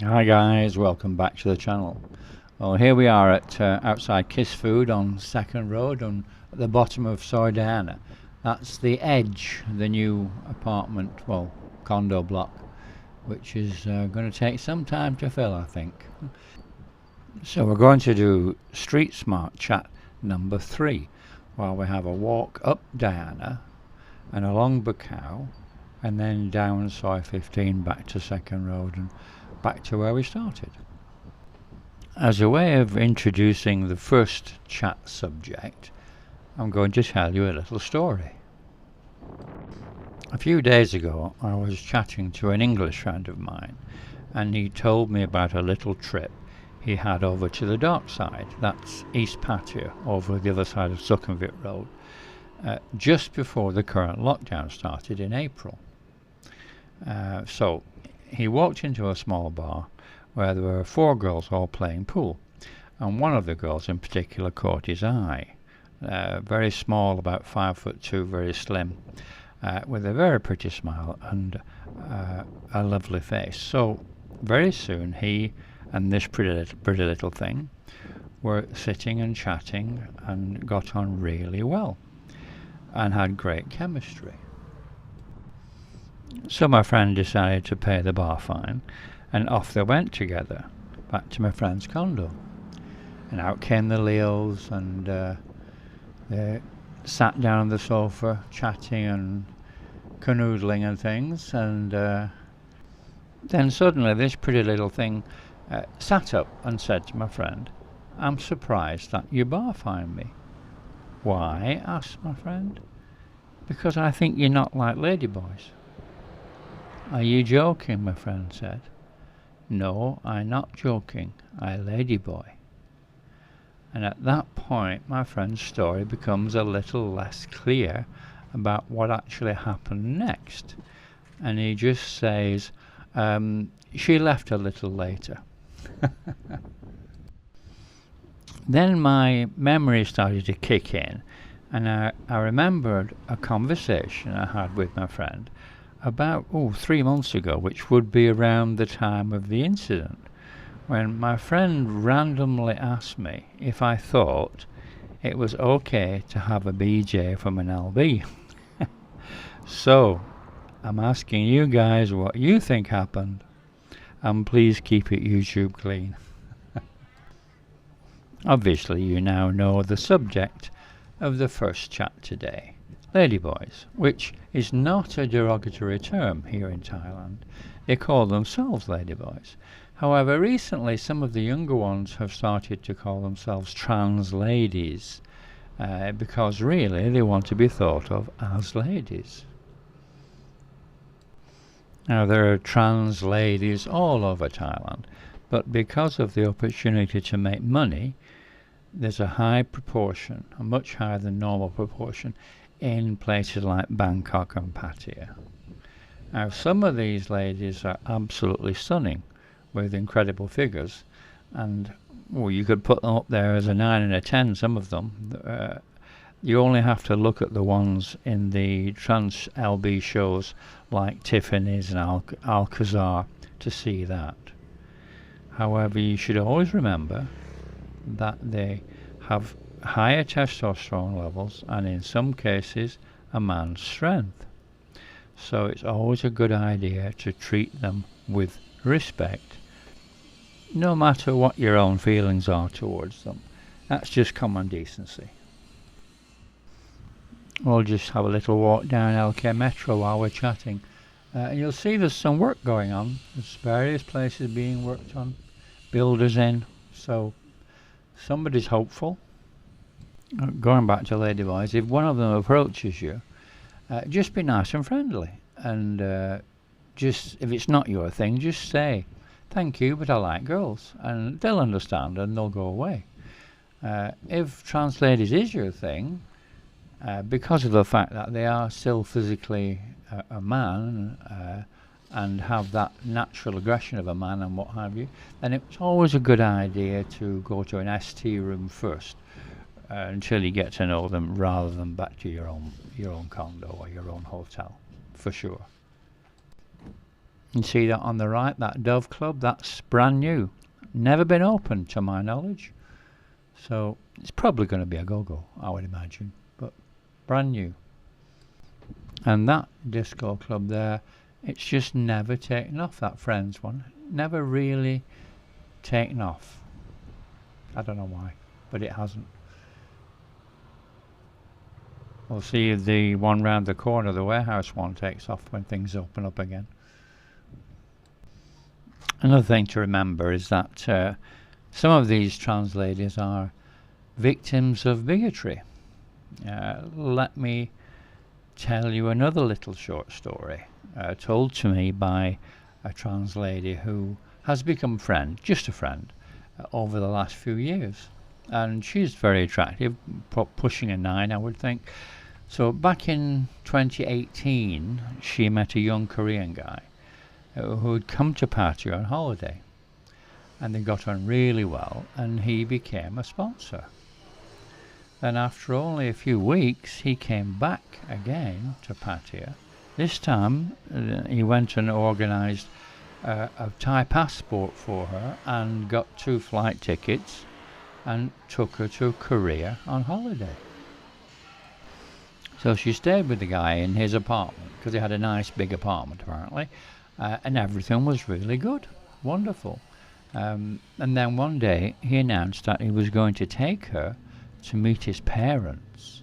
Hi guys, welcome back to the channel. Well, here we are at outside Kiss Food on Second Road and at the bottom of Sardana. That's the Edge, the new apartment, well, condo block, which is going to take some time to fill, I think. So we're going to do Streetsmart chat number 3, while we have a walk up Diana and along Bucau and then down Soy 15 back to Second Road and back to where we started. As a way of introducing the first chat subject, I'm going to tell you a little story. A few days ago I was chatting to an English friend of mine, and he told me about a little trip he had over to the dark side, that's East Pattaya, over the other side of Sukhumvit Road, just before the current lockdown started in April. So he walked into a small bar where there were 4 girls all playing pool, and one of the girls in particular caught his eye. Very small, about 5'2", very slim, with a very pretty smile and a lovely face. So very soon he and this pretty little thing were sitting and chatting and got on really well and had great chemistry. So my friend decided to pay the bar fine, and off they went together back to my friend's condo. And out came the Leos, and they sat down on the sofa chatting and canoodling and things, and then suddenly this pretty little thing sat up and said to my friend, "I'm surprised that you bar fined me." "Why?" asked my friend. "Because I think you're not like ladyboys." "Are you joking?" my friend said. "No, I'm not joking. I'm ladyboy." And at that point my friend's story becomes a little less clear about what actually happened next, and he just says, "She left a little later." Then my memory started to kick in, and I remembered a conversation I had with my friend about 3 months ago, which would be around the time of the incident, when my friend randomly asked me if I thought it was okay to have a BJ from an LB. So I'm asking you guys what you think happened, and please keep it YouTube clean. Obviously you now know the subject of the first chat today, ladyboys, which is not a derogatory term here in Thailand. They call themselves ladyboys. However, recently some of the younger ones have started to call themselves trans ladies, because really they want to be thought of as ladies. Now there are trans ladies all over Thailand, but because of the opportunity to make money, there's a high proportion, a much higher than normal proportion, in places like Bangkok and Pattaya. Now some of these ladies are absolutely stunning, with incredible figures, and you could put them up there as a 9 and a 10, some of them. You only have to look at the ones in the trans LB shows like Tiffany's and Alcazar to see that. However, you should always remember that they have higher testosterone levels and in some cases a man's strength. So it's always a good idea to treat them with respect, no matter what your own feelings are towards them. That's just common decency. We'll just have a little walk down LK Metro while we're chatting. And you'll see there's some work going on. There's various places being worked on, builders in, so somebody's hopeful. Going back to ladyboys, if one of them approaches you, just be nice and friendly, and just, if it's not your thing, just say, "Thank you, but I like girls," and they'll understand and they'll go away. If trans ladies is your thing, because of the fact that they are still physically a man and have that natural aggression of a man and what have you, then it's always a good idea to go to an ST room first until you get to know them, rather than back to your own condo or your own hotel, for sure. You see that on the right, that Dove Club, that's brand new. Never been opened to my knowledge. So it's probably going to be a go-go, I would imagine, but brand new. And that disco club there, it's just never taken off, that Friends one. Never really taken off. I don't know why, but it hasn't. We'll see if the one round the corner, the warehouse one, takes off when things open up again. Another thing to remember is that some of these trans ladies are victims of bigotry. Let me tell you another little short story told to me by a trans lady who has become just a friend, over the last few years. And she's very attractive, pushing a 9, I would think. So back in 2018, she met a young Korean guy who had come to Pattaya on holiday. And they got on really well, and he became a sponsor. Then after only a few weeks, he came back again to Pattaya. This time, he went and organised a Thai passport for her and got 2 flight tickets and took her to Korea on holiday. So she stayed with the guy in his apartment, because he had a nice big apartment apparently, and everything was really good, wonderful. And then one day he announced that he was going to take her to meet his parents,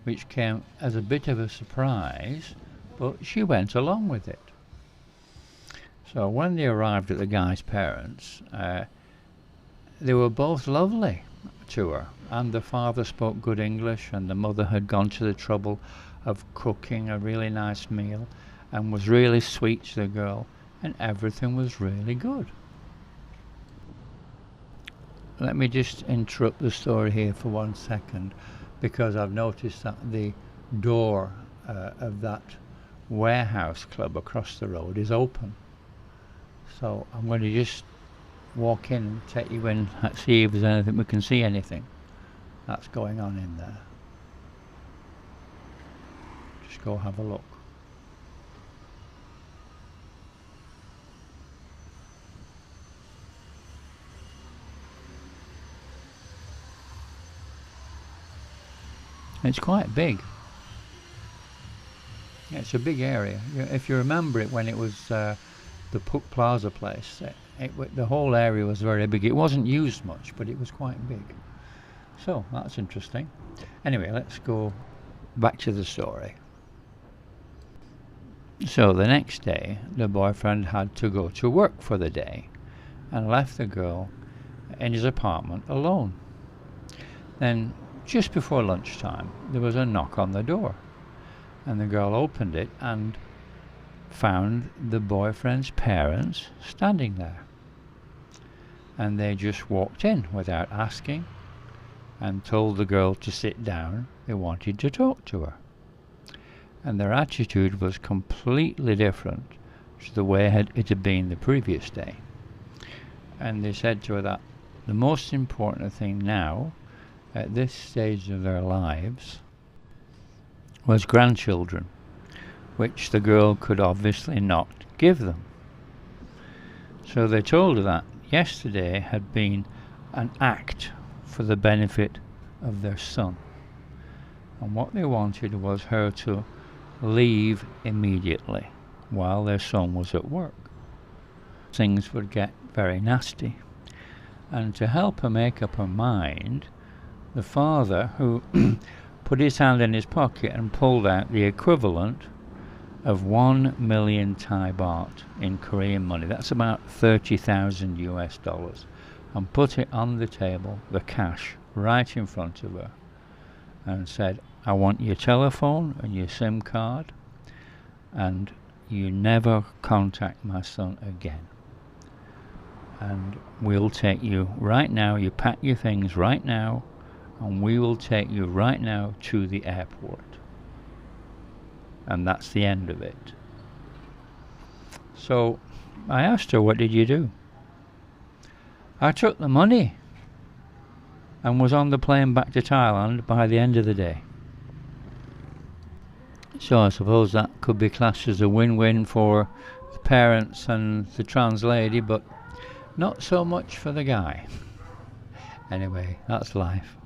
which came as a bit of a surprise, but she went along with it. So when they arrived at the guy's parents, they were both lovely to her, and the father spoke good English, and the mother had gone to the trouble of cooking a really nice meal and was really sweet to the girl, and everything was really good. Let me just interrupt the story here for 1 second, because I've noticed that the door of that warehouse club across the road is open. So I'm going to just walk in and take you in and see if there's anything, we can see anything that's going on in there. Just go have a look. It's quite big. Yeah, it's a big area. If you remember it when it was the Puk Plaza place, the whole area was very big. It wasn't used much, but it was quite big. So that's interesting. Anyway, let's go back to the story. So the next day, the boyfriend had to go to work for the day and left the girl in his apartment alone. Then just before lunchtime, there was a knock on the door, and the girl opened it and found the boyfriend's parents standing there. And they just walked in without asking and told the girl to sit down. They wanted to talk to her. And their attitude was completely different to the way it had been the previous day. And they said to her that the most important thing now, at this stage of their lives, was grandchildren, which the girl could obviously not give them. So they told her that yesterday had been an act for the benefit of their son, and what they wanted was her to leave immediately while their son was at work. Things would get very nasty, and to help her make up her mind, the father, who put his hand in his pocket and pulled out the equivalent of 1 million Thai baht in Korean money, that's about 30,000 US dollars, and put it on the table, the cash, right in front of her, and said, I want your telephone and your SIM card, and you never contact my son again. And we'll take you right now, you pack your things right now, and we will take you right now to the airport. And that's the end of it. So I asked her, what did you do? I took the money and was on the plane back to Thailand by the end of the day. So I suppose that could be classed as a win-win for the parents and the trans lady, but not so much for the guy. Anyway, that's life.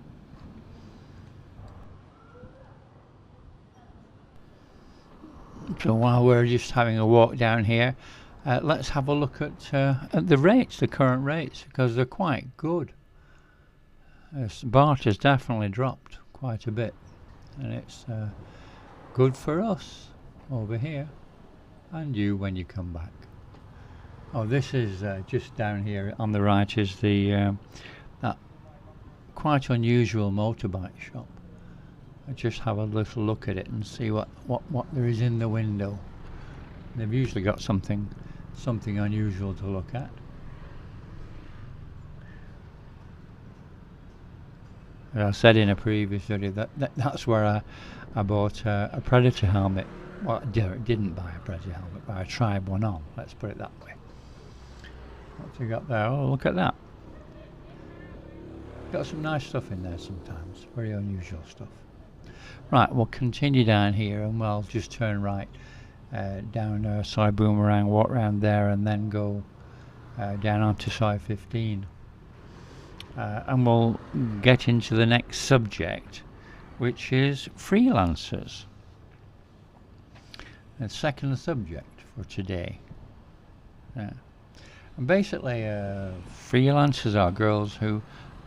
So while we're just having a walk down here, let's have a look at the rates, the current rates, because they're quite good. Baht has definitely dropped quite a bit, and it's good for us over here, and you when you come back. Oh, this is just down here on the right is the that quite unusual motorbike shop. I just have a little look at it and see what there is in the window. They've usually got something unusual to look at. As I said in a previous video, that's where I bought a Predator helmet. Well, I didn't buy a Predator helmet, but I tried one on. Let's put it that way. What's we got there? Oh, look at that. Got some nice stuff in there sometimes. Very unusual stuff. Right, we'll continue down here and we'll just turn right down Soi Boomerang, walk around there and then go down onto Soi 15. And we'll get into the next subject, which is freelancers. The second subject for today. And basically, freelancers are girls who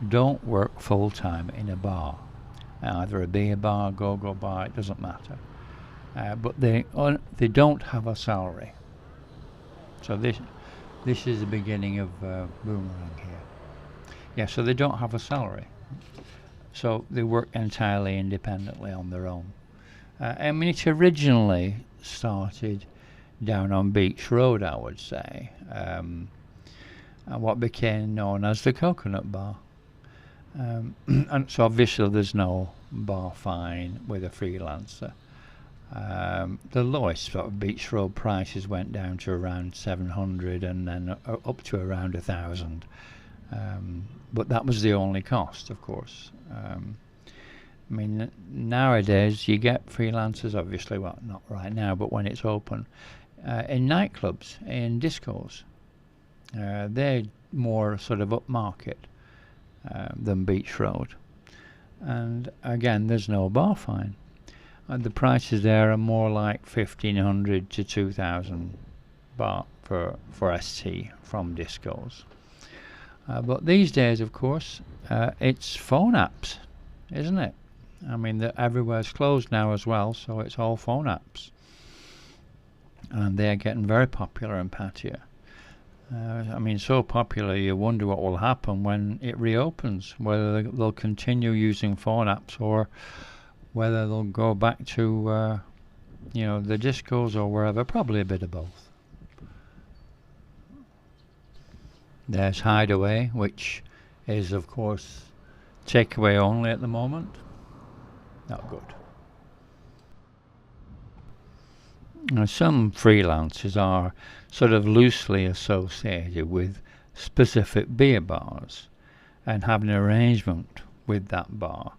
don't work full-time in a bar. Either a beer bar, go-go bar, it doesn't matter. But they don't have a salary. So this is the beginning of Boomerang here. Yeah, so they don't have a salary. So they work entirely independently on their own. I mean, it originally started down on Beach Road, I would say. And what became known as the Coconut Bar. And so obviously there's no bar fine with a freelancer. The lowest sort of Beach Road prices went down to around 700 and then up to around 1,000. But that was the only cost, of course. I mean, nowadays you get freelancers, obviously, well, not right now, but when it's open, in nightclubs, in discos. They're more sort of upmarket than Beach Road. And again, there's no bar fine. And the prices there are more like 1,500 to 2,000 baht for ST from discos. But these days, of course, it's phone apps, isn't it? I mean, everywhere's closed now as well, so it's all phone apps. And they're getting very popular in Pattaya. I mean, so popular you wonder what will happen when it reopens, whether they'll continue using phone apps or whether they'll go back to, the discos or wherever, probably a bit of both. There's Hideaway, which is, of course, takeaway only at the moment. Not good. Now, some freelancers are sort of loosely associated with specific beer bars and have an arrangement with that bar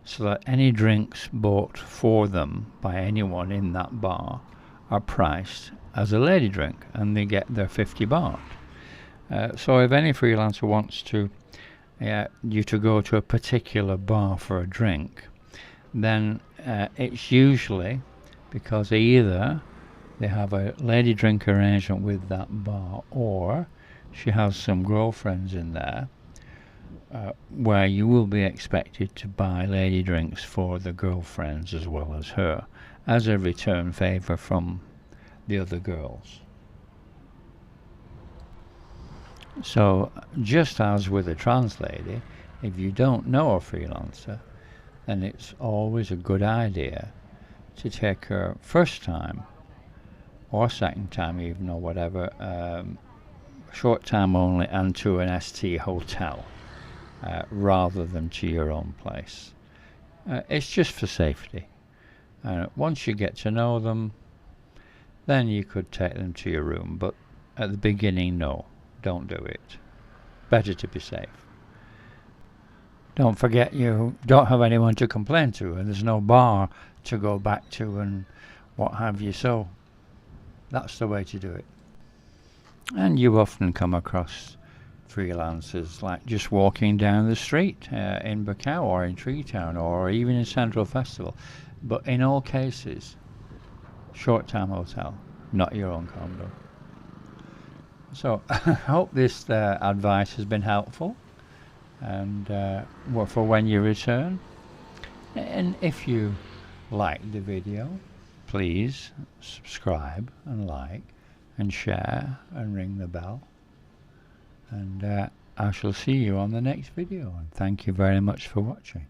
so that any drinks bought for them by anyone in that bar are priced as a lady drink and they get their 50 baht. So if any freelancer wants you to go to a particular bar for a drink, then it's usually because either they have a lady drink arrangement with that bar or she has some girlfriends in there where you will be expected to buy lady drinks for the girlfriends as well as her as a return favour from the other girls. So just as with a trans lady, if you don't know a freelancer, then it's always a good idea to take her first time or second time even or whatever, short time only, and to an ST hotel rather than to your own place. It's just for safety. Once you get to know them, then you could take them to your room, but at the beginning, no, don't do it. Better to be safe. Don't forget you don't have anyone to complain to and there's no bar to go back to and what have you, so that's the way to do it. And you often come across freelancers like just walking down the street in Bacau or in Treetown or even in Central Festival. But in all cases, short-term hotel, not your own condo. So I hope this advice has been helpful, and for when you return. And if you like the video, please subscribe and like and share and ring the bell. And I shall see you on the next video. And thank you very much for watching.